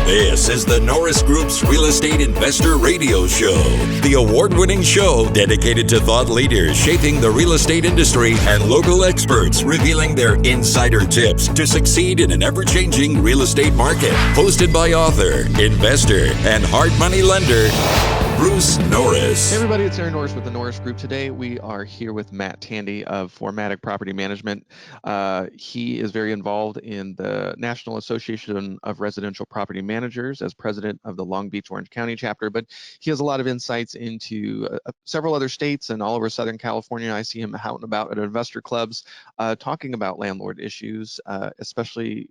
This is the Norris Group's Real Estate Investor Radio Show, the award-winning show dedicated to thought leaders shaping the real estate industry and local experts revealing their insider tips to succeed in an ever-changing real estate market. Hosted by author, investor, and hard money lender, Bruce Norris. Hey everybody, it's Aaron Norris with the Norris Group. Today we are here with Matt Tandy of Formatic Property Management. He is very involved in the National Association of Residential Property Managers as president of the Long Beach Orange County chapter, but he has a lot of insights into several other states and all over Southern California. I see him out and about at investor clubs talking about landlord issues, especially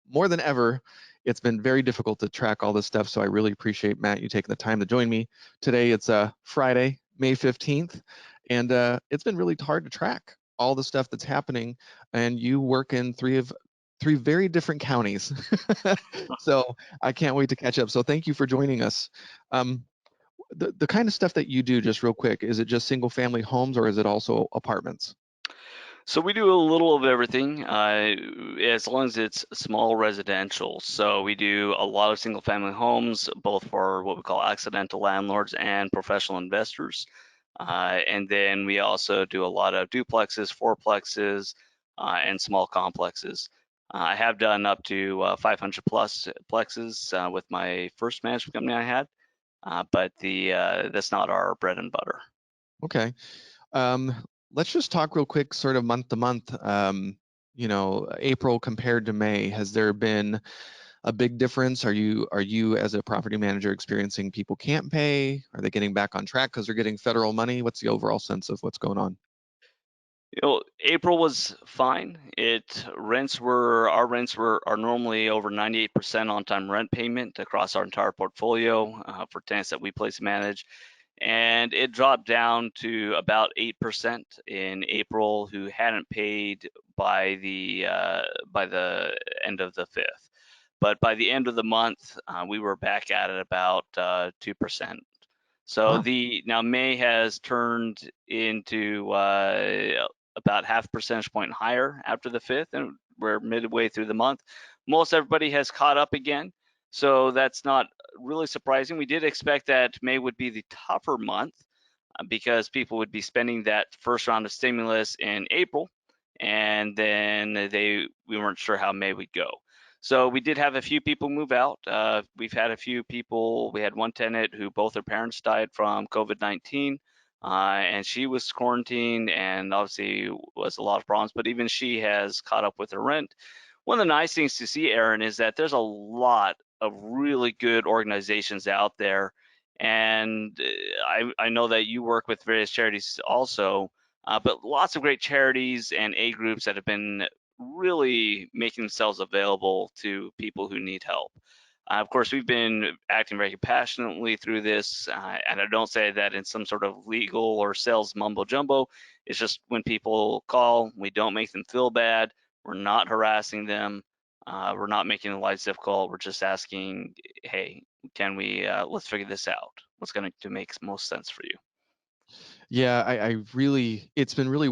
more than ever. It's been very difficult to track all this stuff, so I really appreciate, Matt, you taking the time to join me. Today, it's Friday, May 15th, and it's been really hard to track all the stuff that's happening, and you work in three very different counties, so I can't wait to catch up. So thank you for joining us. The kind of stuff that you do, just real quick, is it just single-family homes, or is it also apartments? So we do a little of everything, as long as it's small residential. So we do a lot of single family homes, both for what we call accidental landlords and professional investors. And then we also do a lot of duplexes, fourplexes, and small complexes. I have done up to 500 plus plexes with my first management company I had, but that's not our bread and butter. Okay. Let's just talk real quick, sort of month to month, April compared to May. Has there been a big difference? Are you as a property manager experiencing people can't pay? Are they getting back on track because they're getting federal money? What's the overall sense of what's going on? April was fine. Our rents are normally over 98% on-time rent payment across our entire portfolio for tenants that we place and manage. And it dropped down to about 8% in April who hadn't paid by the end of the 5th. But by the end of the month, we were back at it about 2%. So Wow. now May has turned into about half a percentage point higher after the 5th, and we're midway through the month. Most everybody has caught up again. So that's not really surprising. We did expect that May would be the tougher month because people would be spending that first round of stimulus in April, and then we weren't sure how May would go. So we did have a few people move out. We've had a few people. We had one tenant who both her parents died from COVID-19, and she was quarantined, and obviously was a lot of problems. But even she has caught up with her rent. One of the nice things to see, Aaron, is that there's a lot of really good organizations out there, and I know that you work with various charities also, but lots of great charities and aid groups that have been really making themselves available to people who need help. Of course, we've been acting very compassionately through this, and I don't say that in some sort of legal or sales mumbo jumbo. It's just when people call, we don't make them feel bad. We're not harassing them. We're not making their lives difficult. We're just asking, hey, can we, let's figure this out. What's going to make most sense for you? Yeah, it's been really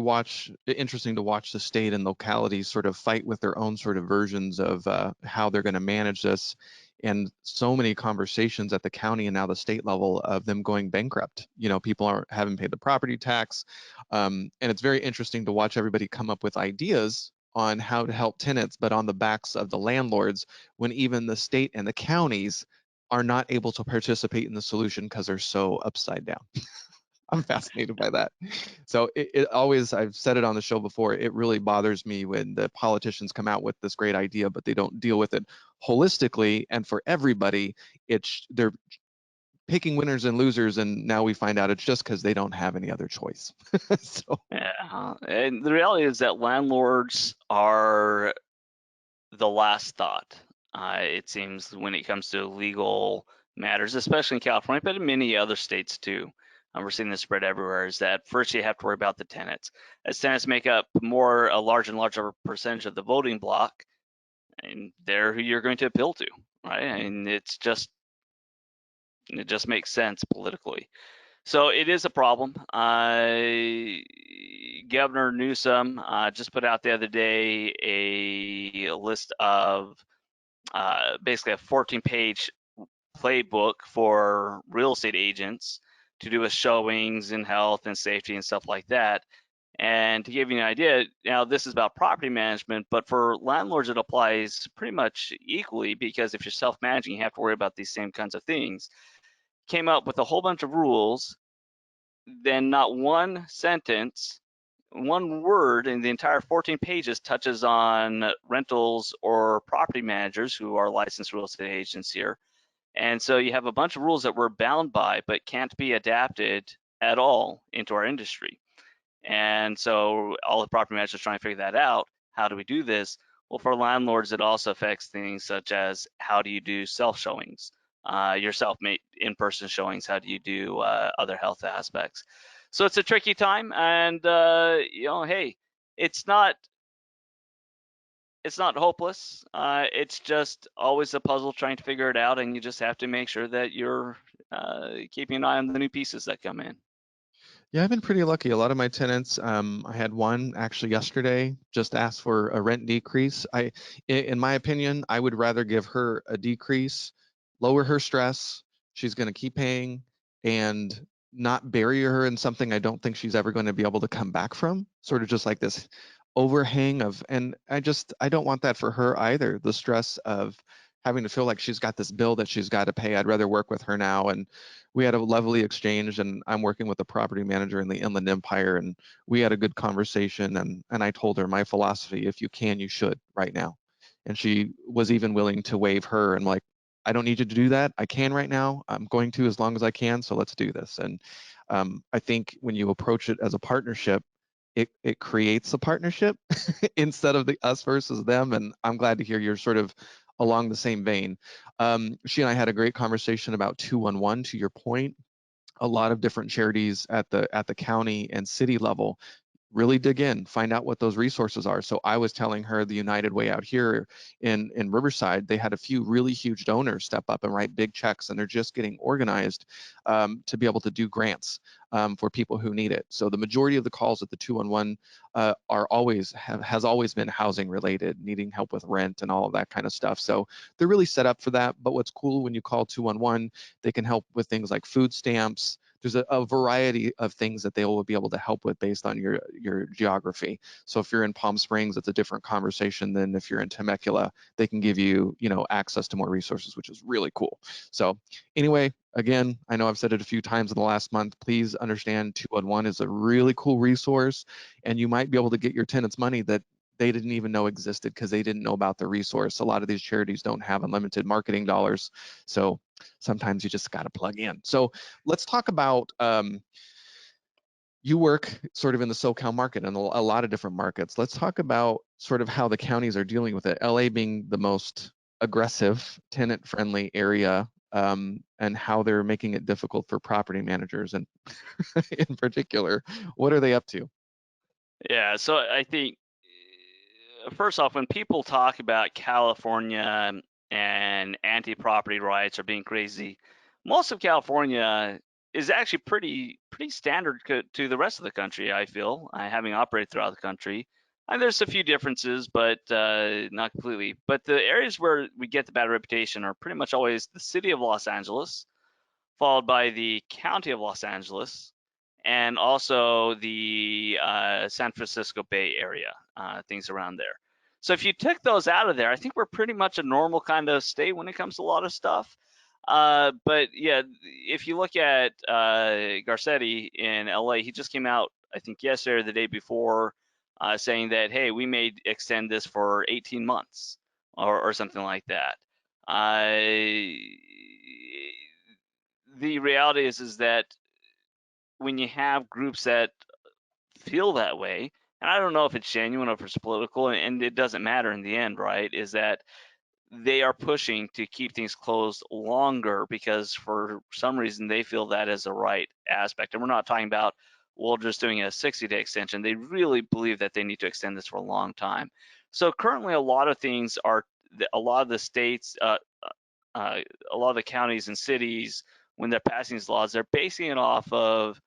interesting to watch the state and localities sort of fight with their own sort of versions of how they're going to manage this. And so many conversations at the county and now the state level of them going bankrupt. People haven't paid the property tax. And it's very interesting to watch everybody come up with ideas on how to help tenants, but on the backs of the landlords, when even the state and the counties are not able to participate in the solution because they're so upside down. I'm fascinated by that. So it always, I've said it on the show before, it really bothers me when the politicians come out with this great idea, but they don't deal with it holistically and for everybody. They're picking winners and losers, and now we find out it's just because they don't have any other choice. Yeah, and the reality is that landlords are the last thought, it seems, when it comes to legal matters, especially in California, but in many other states too. We're seeing this spread everywhere, is that first you have to worry about the tenants. As tenants make up a larger and larger percentage of the voting block, and they're who you're going to appeal to, right? And it just makes sense politically. So it is a problem. Governor Newsom just put out the other day a list of basically a 14-page playbook for real estate agents to do with showings and health and safety and stuff like that. And to give you an idea, now this is about property management, but for landlords, it applies pretty much equally, because if you're self-managing, you have to worry about these same kinds of things. Came up with a whole bunch of rules, then not one sentence, one word in the entire 14 pages touches on rentals or property managers who are licensed real estate agents here. And so you have a bunch of rules that we're bound by, but can't be adapted at all into our industry. And so all the property managers trying to figure that out. How do we do this? Well, for landlords, it also affects things such as how do you do self showings, your self-made in-person showings? How do you do other health aspects? So it's a tricky time, and hey, it's not hopeless. It's just always a puzzle trying to figure it out, and you just have to make sure that you're keeping an eye on the new pieces that come in. Yeah, I've been pretty lucky. A lot of my tenants, I had one actually yesterday just asked for a rent decrease. In my opinion, I would rather give her a decrease, lower her stress. She's going to keep paying, and not bury her in something I don't think she's ever going to be able to come back from. Sort of just like this overhang of, and I don't want that for her either. The stress of having to feel like she's got this bill that she's got to pay. I'd rather work with her now. And we had a lovely exchange, and I'm working with a property manager in the Inland Empire, and we had a good conversation, and I told her my philosophy: if you can, you should right now. And she was even willing to waive her, and like, I don't need you to do that. I can right now. I'm going to as long as I can, so let's do this. And I think when you approach it as a partnership, it creates a partnership instead of the us versus them. And I'm glad to hear you're sort of along the same vein. She and I had a great conversation about 211. To your point, a lot of different charities at the county and city level really dig in, find out what those resources are. So I was telling her the United Way out here in Riverside, they had a few really huge donors step up and write big checks, and they're just getting organized to be able to do grants for people who need it. So the majority of the calls at the 211 has always been housing related, needing help with rent and all of that kind of stuff. So they're really set up for that. But what's cool, when you call 211, they can help with things like food stamps. There's a variety of things that they will be able to help with based on your geography. So if you're in Palm Springs, it's a different conversation than if you're in Temecula. They can give you, access to more resources, which is really cool. So anyway, again, I know I've said it a few times in the last month. Please understand 211 is a really cool resource, and you might be able to get your tenants money that they didn't even know existed because they didn't know about the resource. A lot of these charities don't have unlimited marketing dollars. So sometimes you just got to plug in. So let's talk about, you work sort of in the SoCal market and a lot of different markets. Let's talk about sort of how the counties are dealing with it. LA being the most aggressive, tenant-friendly area, and how they're making it difficult for property managers, and in particular, what are they up to? Yeah, so I think first off, when people talk about California and anti-property rights or being crazy, most of California is actually pretty standard to the rest of the country. I feel, having operated throughout the country, and there's a few differences, but not completely. But the areas where we get the bad reputation are pretty much always the city of Los Angeles, followed by the county of Los Angeles, and also the San Francisco Bay Area, things around there. So if you took those out of there, I think we're pretty much a normal kind of state when it comes to a lot of stuff. But yeah, if you look at Garcetti in LA, he just came out, I think yesterday or the day before, saying that, hey, we may extend this for 18 months or something like that. The reality is that when you have groups that feel that way, and I don't know if it's genuine or if it's political, and it doesn't matter in the end, right, is that they are pushing to keep things closed longer because for some reason they feel that is the right aspect. And we're not talking about, well, just doing a 60-day extension. They really believe that they need to extend this for a long time. So currently a lot of things are, a lot of the states, a lot of the counties and cities, when they're passing these laws, they're basing it off of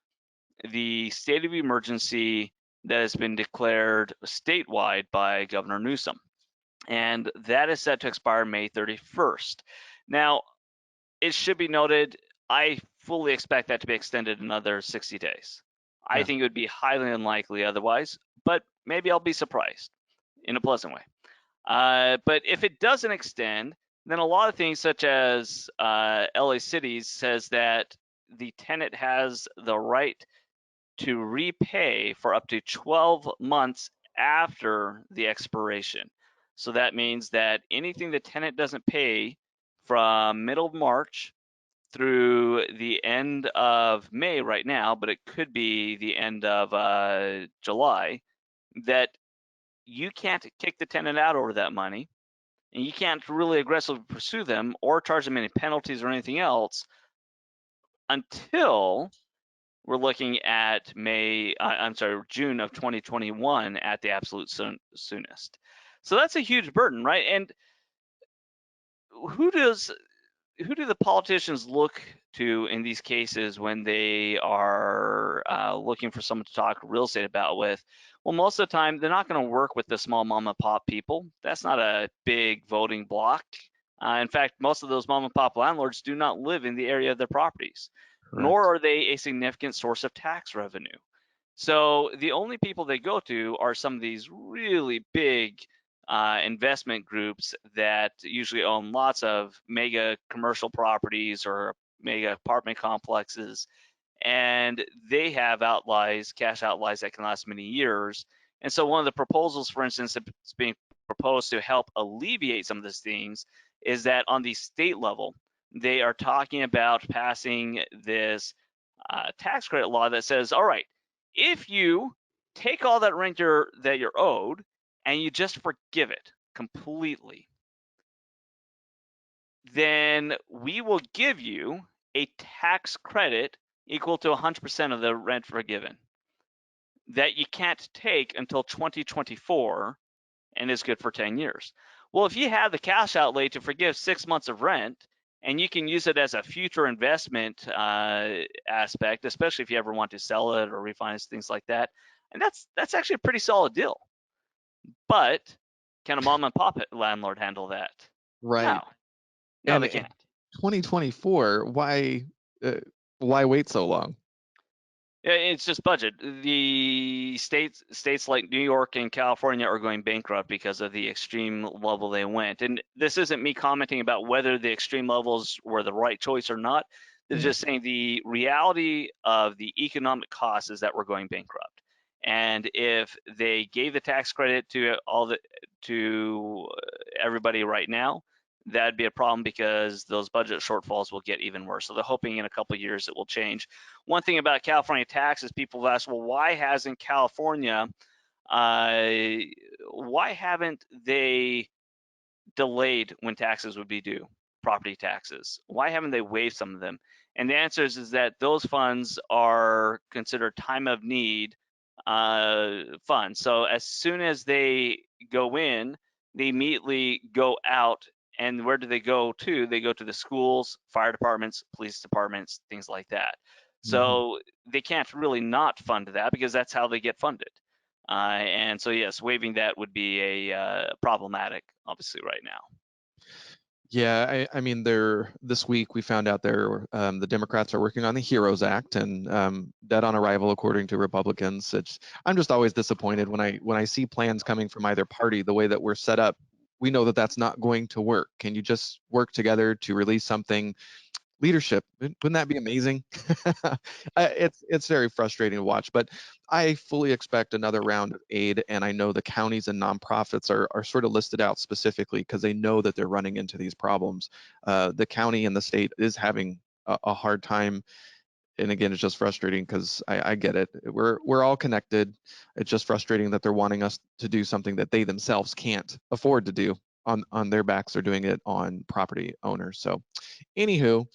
the state of emergency that has been declared statewide by Governor Newsom. and that is set to expire May 31st. Now, it should be noted, I fully expect that to be extended another 60 days. I Yeah. think it would be highly unlikely otherwise, but maybe I'll be surprised in a pleasant way. But if it doesn't extend, then a lot of things such as LA Cities says that the tenant has the right to repay for up to 12 months after the expiration. So that means that anything the tenant doesn't pay from middle of March through the end of May right now, but it could be the end of July, that you can't kick the tenant out over that money, and you can't really aggressively pursue them or charge them any penalties or anything else until we're looking at June of 2021 at the absolute soonest. So that's a huge burden, right? And who do the politicians look to in these cases when they are looking for someone to talk real estate about with? Well, most of the time, they're not going to work with the small mom and pop people. That's not a big voting block. In fact, most of those mom and pop landlords do not live in the area of their properties, nor Correct. are they a significant source of tax revenue. So the only people they go to are some of these really big investment groups that usually own lots of mega commercial properties or mega apartment complexes, and they have cash outlays that can last many years. And so one of the proposals, for instance, that's being proposed to help alleviate some of these things is that on the state level, they are talking about passing this tax credit law that says, all right, if you take all that rent that you're owed and you just forgive it completely, then we will give you a tax credit equal to 100% of the rent forgiven that you can't take until 2024 and is good for 10 years. Well, if you have the cash outlay to forgive 6 months of rent and you can use it as a future investment aspect, especially if you ever want to sell it or refinance things like that, and that's actually a pretty solid deal. But can a mom and pop landlord handle that? Right. No, And they can't. 2024, why wait so long? It's just budget. The states like New York and California are going bankrupt because of the extreme level they went. And this isn't me commenting about whether the extreme levels were the right choice or not. They're Yeah. just saying the reality of the economic cost is that we're going bankrupt. And if they gave the tax credit to everybody right now, that'd be a problem because those budget shortfalls will get even worse. So they're hoping in a couple of years it will change. One thing about California taxes, people have asked, well, why hasn't California, why haven't they delayed when taxes would be due, property taxes? Why haven't they waived some of them? And the answer is that those funds are considered time of need funds. So as soon as they go in, they immediately go out. And where do they go to? They go to the schools, fire departments, police departments, things like that. Mhm. So they can't really not fund that because that's how they get funded. And so, yes, waiving that would be a problematic, obviously, right now. Yeah, I mean, this week we found out the Democrats are working on the HEROES Act, and dead on arrival according to Republicans. I'm just always disappointed when I see plans coming from either party. The way that we're set up, we know that that's not going to work. Can you just work together to release something? Leadership, wouldn't that be amazing? It's very frustrating to watch, but I fully expect another round of aid, and I know the counties and nonprofits are sort of listed out specifically because they know that they're running into these problems. The county and the state is having a hard time, and again, it's just frustrating because I get it. We're all connected. It's just frustrating that they're wanting us to do something that they themselves can't afford to do on their backs. They're doing it on property owners. So anywho,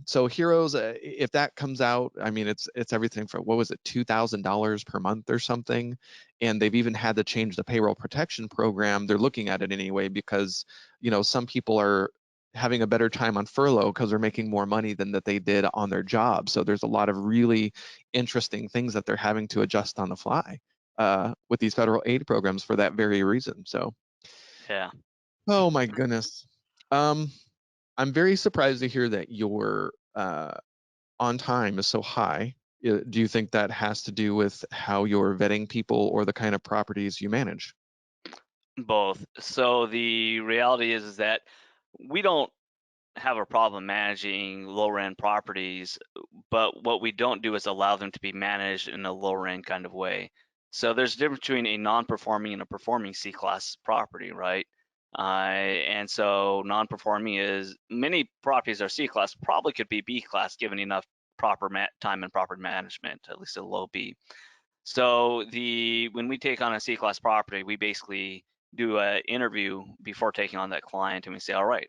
so Heroes, if that comes out, I mean, it's everything from, what was it, $2,000 per month or something, and they've even had to change the payroll protection program. They're looking at it anyway because some people are having a better time on furlough because they're making more money than that they did on their job. So there's a lot of really interesting things that they're having to adjust on the fly with these federal aid programs for that very reason. So Yeah. Oh my goodness. I'm very surprised to hear that your on time is so high. Do you think that has to do with how you're vetting people or the kind of properties you manage? Both. So the reality is that we don't have a problem managing lower end properties, but what we don't do is allow them to be managed in a lower end kind of way. So there's a difference between a non-performing and a performing C-class property, right? And so non-performing is many properties are C-class, probably could be B-class given enough proper time and proper management, at least a low B. So when we take on a C-class property, we basically do an interview before taking on that client, and we say, all right,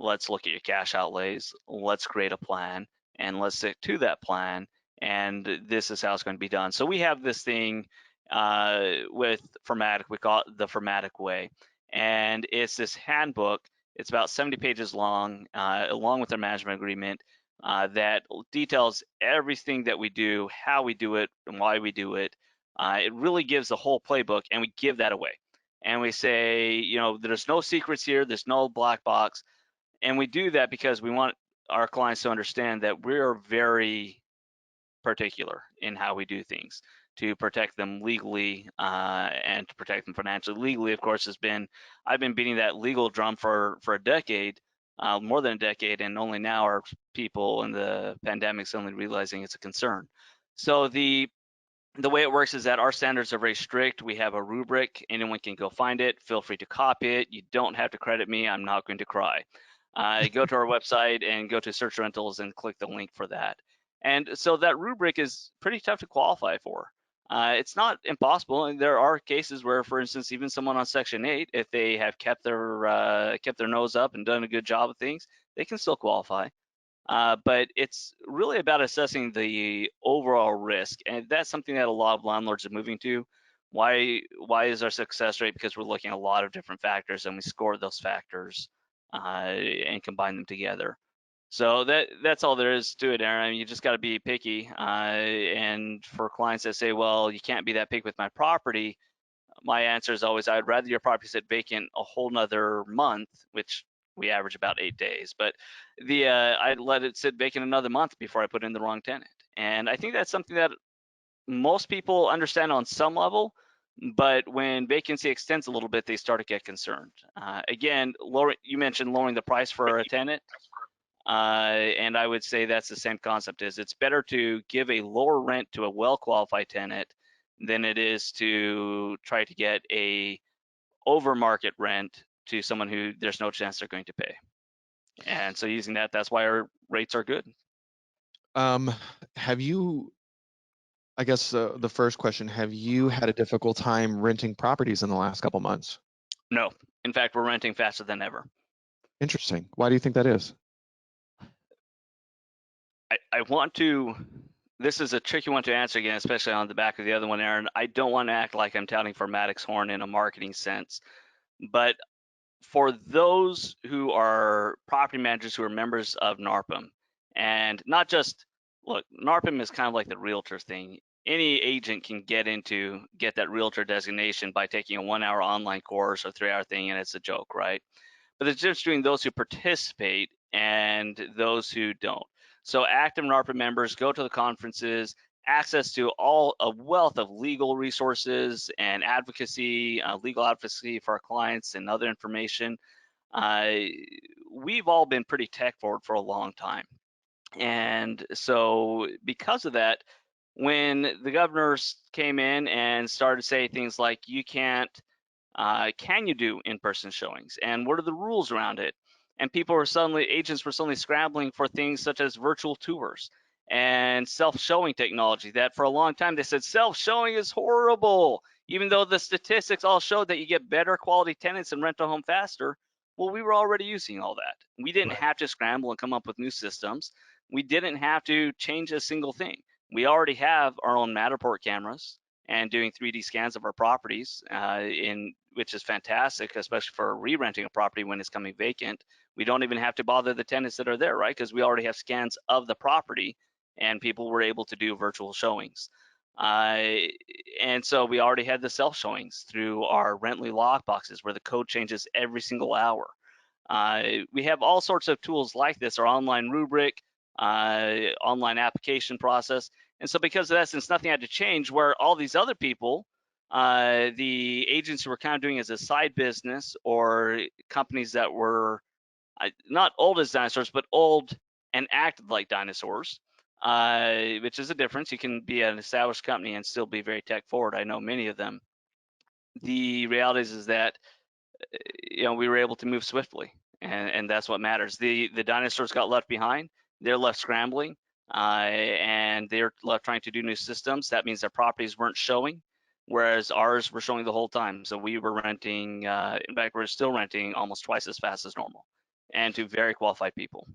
let's look at your cash outlays, let's create a plan, and let's stick to that plan. And this is how it's going to be done. So we have this thing with Formatic, we call it the Formatic way, and it's this handbook. It's about 70 pages long, along with our management agreement, that details everything that we do, how we do it, and why we do it. It really gives the whole playbook, and we give that away. And we say, there's no secrets here, there's no black box. And we do that because we want our clients to understand that we're very particular in how we do things to protect them legally and to protect them financially. Legally, of course, I've been beating that legal drum for a decade, more than a decade, and only now are people in the pandemic suddenly realizing it's a concern. So the way it works is that our standards are very strict. We have a rubric. Anyone can go find it. Feel free to copy it. You don't have to credit me. I'm not going to cry. Go to our website and go to search rentals and click the link for that. And so that rubric is pretty tough to qualify for. It's not impossible, and there are cases where, for instance, even someone on Section 8, if they have kept their nose up and done a good job of things, they can still qualify. But it's really about assessing the overall risk, and that's something that a lot of landlords are moving to. Why is our success rate? Because we're looking at a lot of different factors, and we score those factors and combine them together. So that's all there is to it, Aaron. I mean, you just got to be picky. And for clients that say, "Well, you can't be that picky with my property," my answer is always, I'd rather your property sit vacant a whole nother month, which we average about 8 days, but I'd let it sit vacant another month before I put in the wrong tenant. And I think that's something that most people understand on some level, but when vacancy extends a little bit, they start to get concerned. Again, you mentioned lowering the price for a tenant. And I would say that's the same concept. It's better to give a lower rent to a well-qualified tenant than it is to try to get a over market rent to someone who there's no chance they're going to pay. And so using that's why our rates are good. Have you, I guess the first question, have you had a difficult time renting properties in the last couple months? No, in fact, we're renting faster than ever. Interesting. Why do you think that is? I want to, this is a tricky one to answer again, especially on the back of the other one, Aaron. I don't want to act like I'm touting Formatic's horn in a marketing sense, but for those who are property managers who are members of NARPM, and not just, look, NARPM is kind of like the realtor thing. Any agent can get that realtor designation by taking a 1-hour online course or 3-hour thing, and it's a joke, right? But there's a difference between those who participate and those who don't. So active NARPM members go to the conferences, access to a wealth of legal resources and advocacy, legal advocacy for our clients and other information. We've all been pretty tech forward for a long time. And so because of that, when the governors came in and started to say things like, you can't, can you do in-person showings? And what are the rules around it? And agents were suddenly scrambling for things such as virtual tours and self-showing technology that for a long time they said self-showing is horrible, even though the statistics all showed that you get better quality tenants and rent a home faster. Well, we were already using all that. We didn't have to scramble and come up with new systems. We didn't have to change a single thing. We already have our own Matterport cameras and doing 3D scans of our properties, which is fantastic, especially for re-renting a property when it's coming vacant. We don't even have to bother the tenants that are there, right? Because we already have scans of the property, and people were able to do virtual showings. And so we already had the self showings through our Rently lock boxes where the code changes every single hour. We have all sorts of tools like this, our online rubric, online application process. And so because of that, since nothing had to change, where all these other people, the agents who were kind of doing as a side business, or companies that were not old as dinosaurs, but old and acted like dinosaurs, which is a difference. You can be an established company and still be very tech forward. I know many of them. The reality is that we were able to move swiftly, and that's what matters. The dinosaurs got left behind. They're left scrambling, and they're left trying to do new systems. That means their properties weren't showing, whereas ours were showing the whole time. So we were renting, in fact, we're still renting almost twice as fast as normal, and to very qualified people.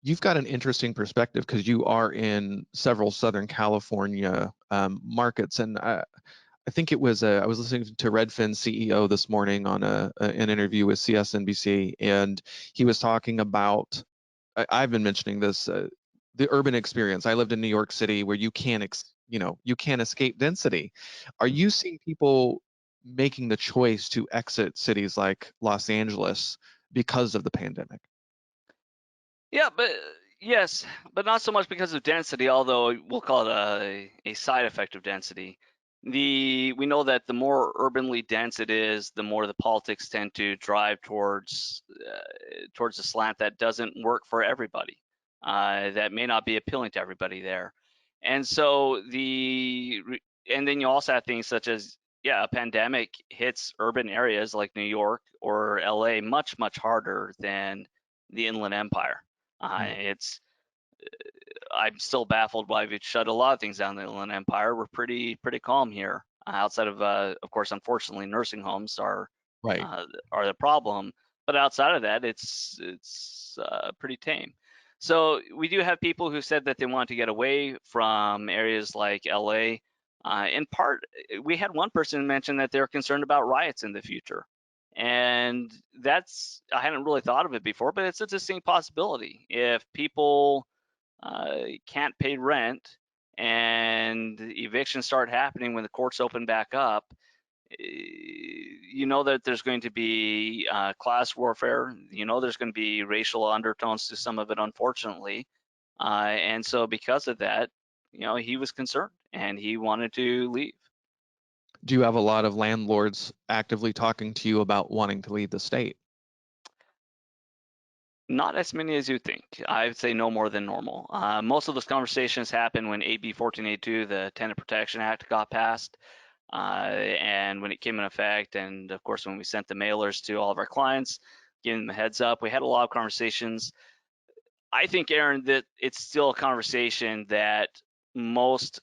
You've got an interesting perspective because you are in several Southern California markets, and I think it was I was listening to Redfin's CEO this morning on an interview with CSNBC, and he was talking about, I've been mentioning this, the urban experience. I lived in New York City where you can't escape density. Are you seeing people making the choice to exit cities like Los Angeles because of the pandemic? Yeah, but yes, but not so much because of density, although we'll call it a side effect of density. We know that the more urbanly dense it is, the more the politics tend to drive towards a slant that doesn't work for everybody, that may not be appealing to everybody there. And so and then you also have things such as, a pandemic hits urban areas like New York or LA much, much harder than the Inland Empire. It's I'm still baffled why we've shut a lot of things down in the Inland Empire. We're pretty calm here, outside of course, unfortunately, nursing homes Right. are the problem. But outside of that, it's pretty tame. So we do have people who said that they want to get away from areas like LA. In part, we had one person mention that they're concerned about riots in the future. And I hadn't really thought of it before, but it's a distinct possibility. If people can't pay rent and evictions start happening when the courts open back up, that there's going to be class warfare. There's going to be racial undertones to some of it, unfortunately. And so because of that, he was concerned and he wanted to leave. Do you have a lot of landlords actively talking to you about wanting to leave the state? Not as many as you think. I would say no more than normal. Most of those conversations happened when AB 1482, the Tenant Protection Act, got passed. And when it came in effect, and of course, when we sent the mailers to all of our clients, giving them a heads up, we had a lot of conversations. I think, Aaron, that it's still a conversation that most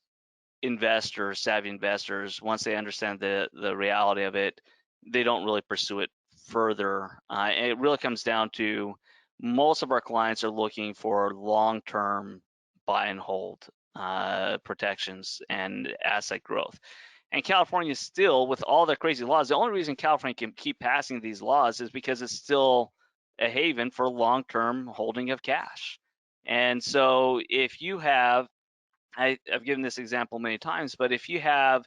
investors, savvy investors, once they understand the reality of it, they don't really pursue it further. And it really comes down to most of our clients are looking for long-term buy and hold protections and asset growth. And California still, with all the crazy laws, the only reason California can keep passing these laws is because it's still a haven for long-term holding of cash. And so if you have, I've given this example many times, but if you have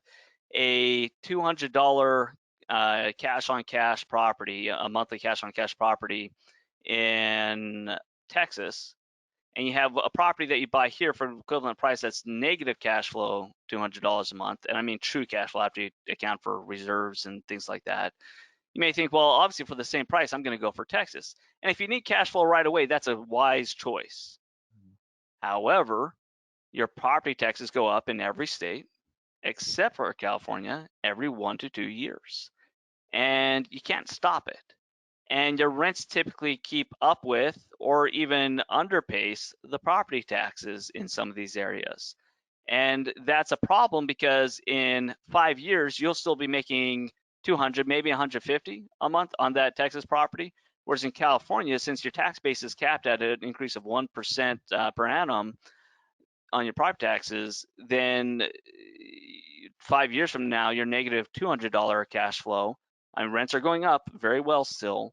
a $200 cash on cash property, a monthly cash on cash property in Texas, and you have a property that you buy here for an equivalent price that's negative cash flow, $200 a month, and I mean true cash flow after you account for reserves and things like that, you may think, well, obviously for the same price, I'm going to go for Texas. And if you need cash flow right away, that's a wise choice. However, your property taxes go up in every state, except for California, every 1 to 2 years. And you can't stop it. And your rents typically keep up with or even underpace the property taxes in some of these areas. And that's a problem because in 5 years, you'll still be making 200, maybe 150 a month on that Texas property. Whereas in California, since your tax base is capped at an increase of 1% per annum on your property taxes, then 5 years from now, your negative $200 cash flow, and rents are going up very well still,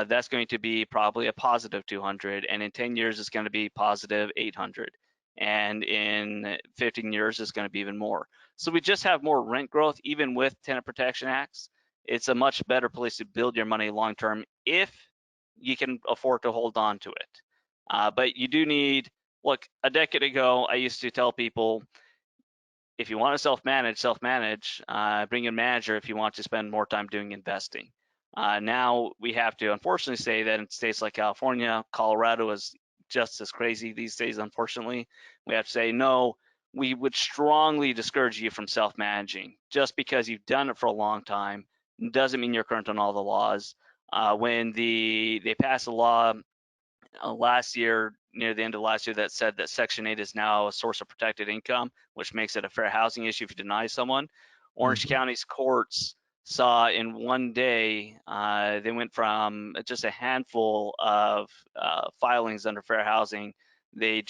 that's going to be probably a positive 200, and in 10 years, it's going to be positive 800. and in 15 years it's going to be even more. So we just have more rent growth, even with tenant protection acts. It's a much better place to build your money long term if you can afford to hold on to it. But you do need, look, a decade ago, I used to tell people, if you want to self-manage, bring in a manager if you want to spend more time doing investing. Now we have to unfortunately say that in states like California, Colorado is just as crazy these days, unfortunately. We have to say, no, we would strongly discourage you from self-managing. Just because you've done it for a long time doesn't mean you're current on all the laws. When they passed a law last year, near the end of last year, that said that Section 8 is now a source of protected income, which makes it a fair housing issue if you deny someone. Orange County's courts saw in one day, they went from just a handful of filings under fair housing, they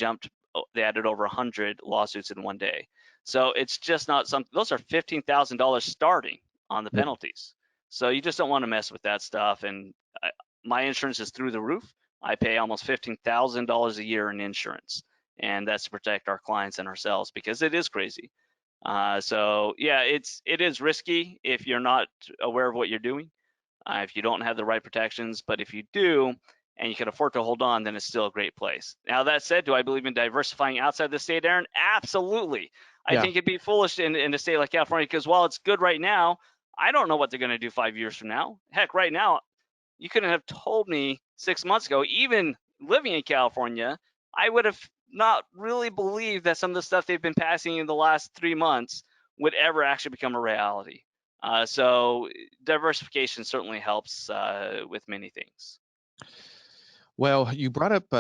added over 100 lawsuits in one day. So it's just not something, those are $15,000 starting on the penalties. So you just don't want to mess with that stuff. And my insurance is through the roof. I pay almost $15,000 a year in insurance, and that's to protect our clients and ourselves because it is crazy. So yeah, it is risky if you're not aware of what you're doing, if you don't have the right protections. But if you do and you can afford to hold on, then it's still a great place. Now that said, do I believe in diversifying outside the state, Aaron? Absolutely. I think it'd be foolish in a state like California because while it's good right now, I don't know what they're going to do 5 years from now. Heck, right now, you couldn't have told me 6 months ago, even living in California, I would have not really believed that some of the stuff they've been passing in the last 3 months would ever actually become a reality. So diversification certainly helps with many things. Well, you brought up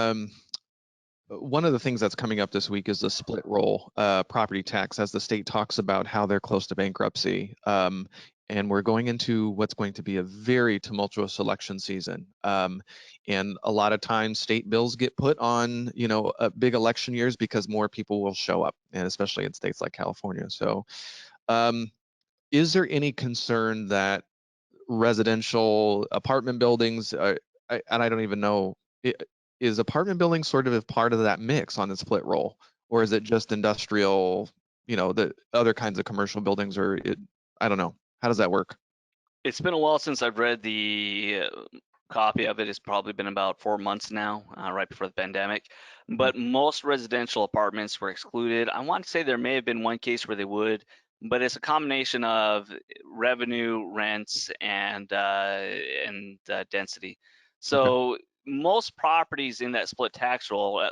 one of the things that's coming up this week is the split roll property tax, as the state talks about how they're close to bankruptcy. And we're going into what's going to be a very tumultuous election season. And a lot of times state bills get put on, big election years because more people will show up, and especially in states like California. So is there any concern that residential apartment buildings, and I don't even know, is apartment buildings sort of a part of that mix on the split roll, or is it just industrial, the other kinds of commercial buildings, or I don't know. How does that work? It's been a while since I've read the copy of it. It's probably been about 4 months now, right before the pandemic. But most residential apartments were excluded. I want to say there may have been one case where they would, but it's a combination of revenue, rents, and density. So most properties in that split tax roll,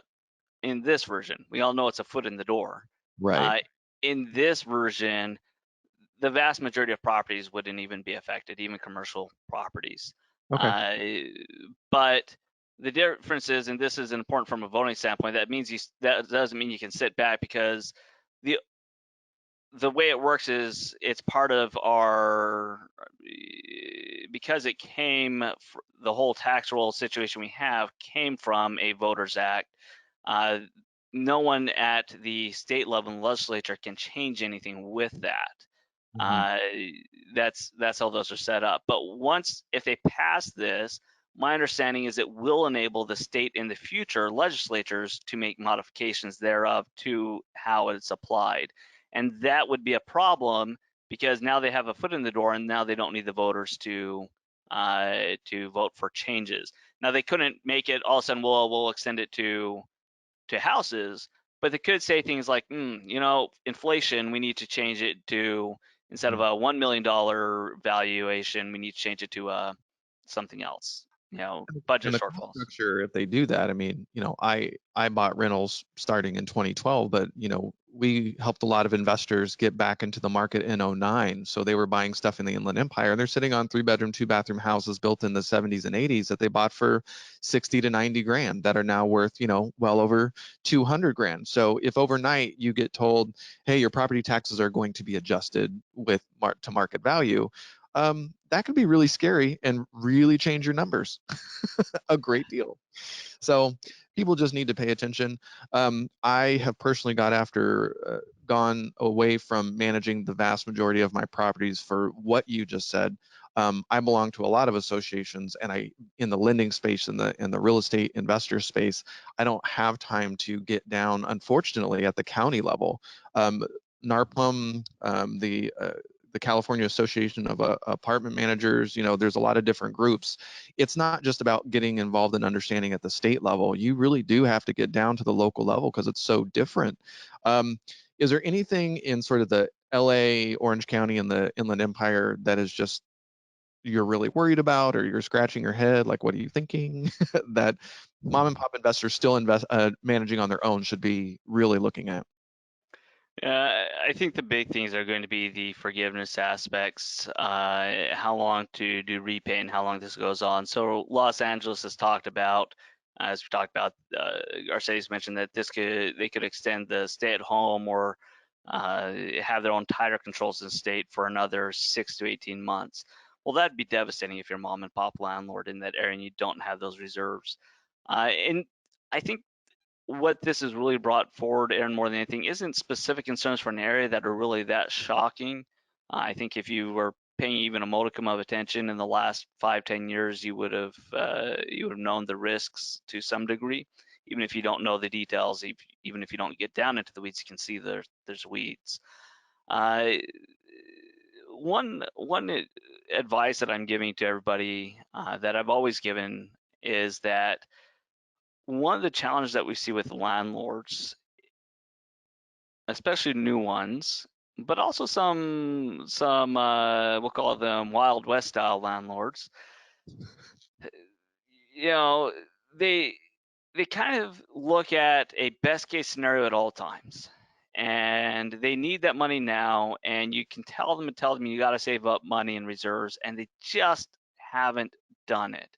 in this version, we all know it's a foot in the door. Right. In this version, the vast majority of properties wouldn't even be affected, even commercial properties. But the difference is, and this is important from a voting standpoint, that doesn't mean you can sit back, because the way it works is it's part of because it came, the whole tax roll situation we have came from a Voters Act. No one at the state level and legislature can change anything with that. That's how those are set up. But if they pass this, my understanding is it will enable the state in the future legislatures to make modifications thereof to how it's applied. And that would be a problem, because now they have a foot in the door and now they don't need the voters to vote for changes. Now they couldn't make it all of a sudden, we'll extend it to houses, but they could say things like, inflation, we need to change it to, instead of a $1 million valuation, we need to change it to something else, budget shortfalls. Structure, if they do that, I mean, I bought rentals starting in 2012, but we helped a lot of investors get back into the market in 2009. So they were buying stuff in the Inland Empire, and they're sitting on 3-bedroom, 2-bathroom houses built in the 70s and 80s that they bought for 60 to 90 grand that are now worth, well over 200 grand. So if overnight you get told, hey, your property taxes are going to be adjusted with to market value, that could be really scary and really change your numbers a great deal. So people just need to pay attention. I have personally gone away from managing the vast majority of my properties for what you just said. I belong to a lot of associations, and in the lending space, in the real estate investor space, I don't have time to get down, unfortunately, at the county level. NARPM, the California Association of Apartment Managers, there's a lot of different groups. It's not just about getting involved in understanding at the state level. You really do have to get down to the local level because it's so different. Is there anything in sort of the LA, Orange County, and the Inland Empire that is just you're really worried about, or you're scratching your head, like, what are you thinking that mom and pop investors still managing on their own should be really looking at? I think the big things are going to be the forgiveness aspects, how long to do repay and how long this goes on. So Los Angeles has talked about, as we talked about, our cities mentioned that they could extend the stay at home or have their own tighter controls in the state for another 6 to 18 months. Well, that'd be devastating if you're a mom and pop landlord in that area and you don't have those reserves. And I think what this has really brought forward, Aaron, more than anything, isn't specific concerns for an area that are really that shocking. I think if you were paying even a modicum of attention in the last 5-10 years, you would have known the risks to some degree, even if you don't know the details. Even if you don't get down into the weeds, you can see there's weeds. One advice that I'm giving to everybody that I've always given is that one of the challenges that we see with landlords, especially new ones, but also some we'll call them Wild West style landlords, they kind of look at a best case scenario at all times, and they need that money now, and you can tell them you got to save up money and reserves, and they just haven't done it.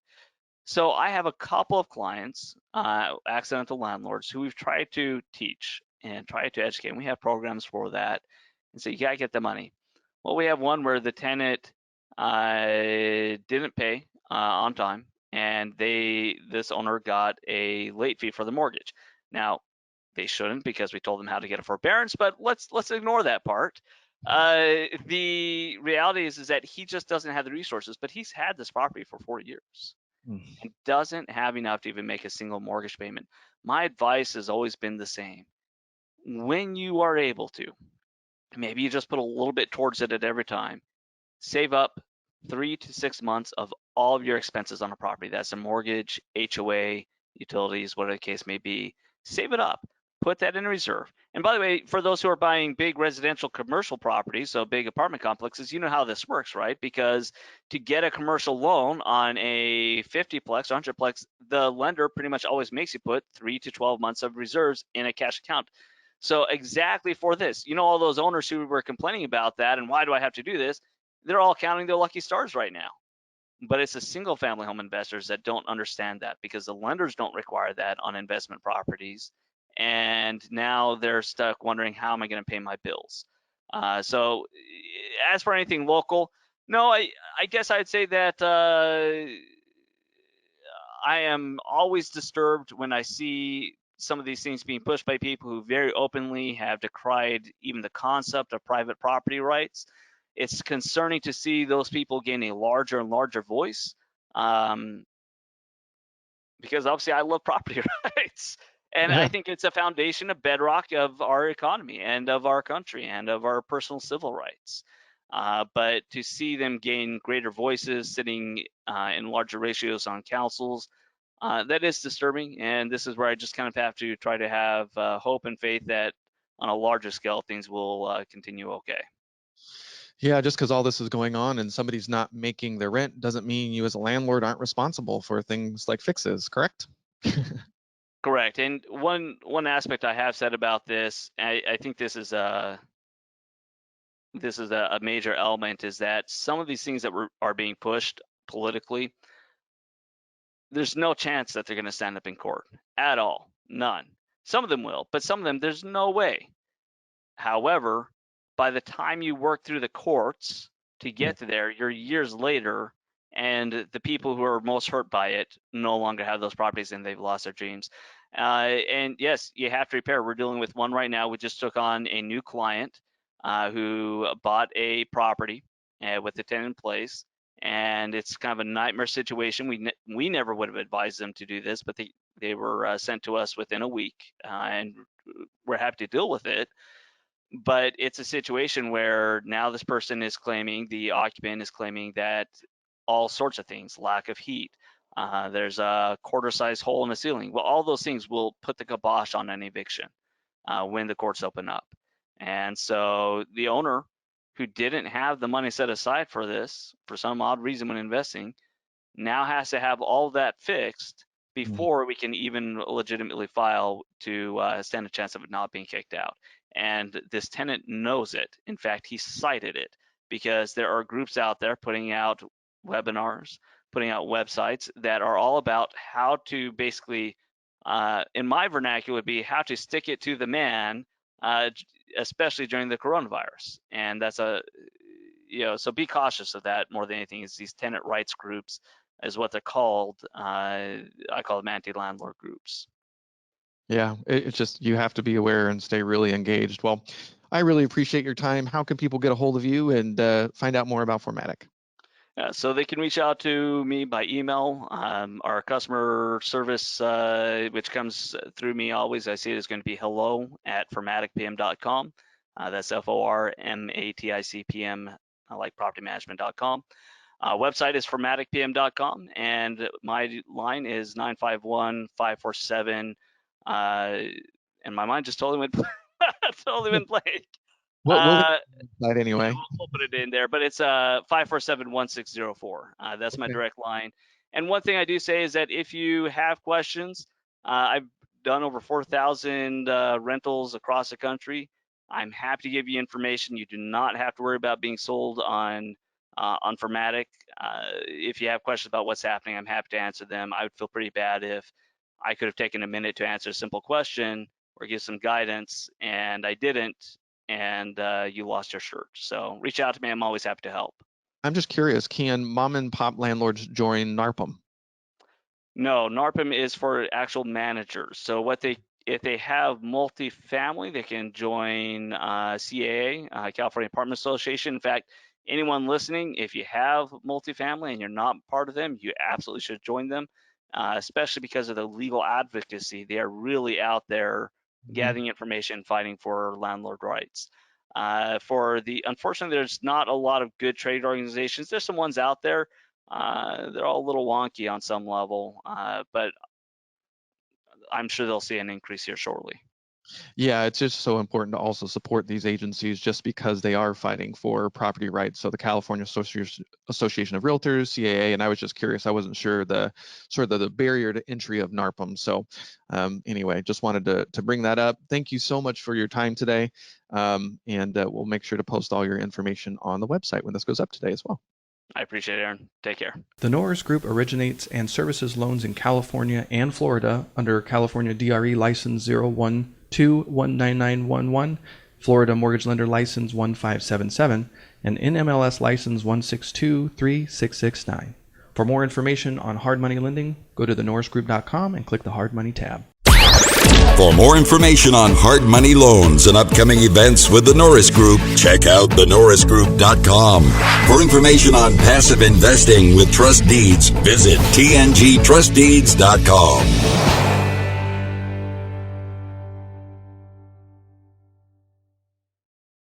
So I have a couple of clients, accidental landlords, who we've tried to teach and try to educate. And we have programs for that. And so you gotta get the money. Well, we have one where the tenant didn't pay on time, and this owner got a late fee for the mortgage. Now, they shouldn't, because we told them how to get a forbearance, but let's ignore that part. The reality is that he just doesn't have the resources, but he's had this property for 4 years and doesn't have enough to even make a single mortgage payment. My advice has always been the same. When you are able to, maybe you just put a little bit towards it at every time. Save up 3 to 6 months of all of your expenses on a property. That's a mortgage, HOA, utilities, whatever the case may be. Save it up. Put that in a reserve. And by the way, for those who are buying big residential commercial properties, so big apartment complexes, you know how this works, right? Because to get a commercial loan on a 50-plex, 100-plex, the lender pretty much always makes you put 3 to 12 months of reserves in a cash account. So exactly for this, all those owners who were complaining about that and why do I have to do this? They're all counting their lucky stars right now. But it's the single family home investors that don't understand that, because the lenders don't require that on investment properties. And now they're stuck wondering, how am I going to pay my bills? So as for anything local, no, I guess I'd say that I am always disturbed when I see some of these things being pushed by people who very openly have decried even the concept of private property rights. It's concerning to see those people gain a larger and larger voice, because obviously I love property rights. And I think it's a foundation, a bedrock of our economy and of our country and of our personal civil rights. But to see them gain greater voices, sitting in larger ratios on councils, that is disturbing. And this is where I just kind of have to try to have hope and faith that on a larger scale, things will continue okay. Yeah, just because all this is going on and somebody's not making their rent doesn't mean you as a landlord aren't responsible for things like fixes, correct? Correct. And one aspect I have said about this, I think this is a major element, is that some of these things that are being pushed politically, there's no chance that they're going to stand up in court at all. None. Some of them will, but some of them, there's no way. However, by the time you work through the courts to get to there, you're years later, and the people who are most hurt by it no longer have those properties and they've lost their dreams. And yes, you have to repair. We're dealing with one right now. We just took on a new client who bought a property with the tenant in place, and it's kind of a nightmare situation. We never would have advised them to do this, but they were sent to us within a week, and we're happy to deal with it. But it's a situation where now this person is claiming, the occupant is claiming that all sorts of things, lack of heat, there's a quarter-size hole in the ceiling. Well, all those things will put the kibosh on an eviction when the courts open up. And so the owner, who didn't have the money set aside for this for some odd reason when investing, now has to have all that fixed before we can even legitimately file to stand a chance of it not being kicked out. And this tenant knows it. In fact, he cited it because there are groups out there putting out webinars, putting out websites that are all about how to basically, in my vernacular, would be how to stick it to the man, especially during the coronavirus. And that's so be cautious of that more than anything. Is these tenant rights groups is what they're called. I call them anti-landlord groups. Yeah, it's just, you have to be aware and stay really engaged. Well, I really appreciate your time. How can people get a hold of you and find out more about Formatic? So they can reach out to me by email. Our customer service, which comes through me always, I see it is going to be hello@formaticpm.com. That's FORMATICPM, like propertymanagement.com. Website is formaticpm.com, and my line is 951-547. And my mind just totally went blank. We'll anyway. We'll put it in there, but it's 547-1604. That's my direct line. And one thing I do say is that if you have questions, I've done over 4,000 rentals across the country. I'm happy to give you information. You do not have to worry about being sold on Formatic. If you have questions about what's happening, I'm happy to answer them. I would feel pretty bad if I could have taken a minute to answer a simple question or give some guidance, and I didn't, and you lost your shirt. So reach out to me. I'm always happy to help. I'm just curious, can mom and pop landlords join NARPM? No, NARPM is for actual managers. So if they have multifamily, they can join CAA, California Apartment Association. In fact, anyone listening, if you have multifamily and you're not part of them, you absolutely should join them, especially because of the legal advocacy. They are really out there gathering information, fighting for landlord rights. Unfortunately, there's not a lot of good trade organizations. There's some ones out there. They're all a little wonky on some level, but I'm sure they'll see an increase here shortly. Yeah, it's just so important to also support these agencies just because they are fighting for property rights. So the California Association of Realtors, CAA, and I was just curious. I wasn't sure the barrier to entry of NARPM. So anyway, just wanted to bring that up. Thank you so much for your time today. And we'll make sure to post all your information on the website when this goes up today as well. I appreciate it, Aaron. Take care. The Norris Group originates and services loans in California and Florida under California DRE License 012-19911, Florida Mortgage Lender License 1577, and NMLS License 1623669. For more information on hard money lending, go to thenorrisgroup.com and click the Hard Money tab. For more information on hard money loans and upcoming events with the Norris Group, check out thenorrisgroup.com. For information on passive investing with trust deeds, visit tngtrustdeeds.com.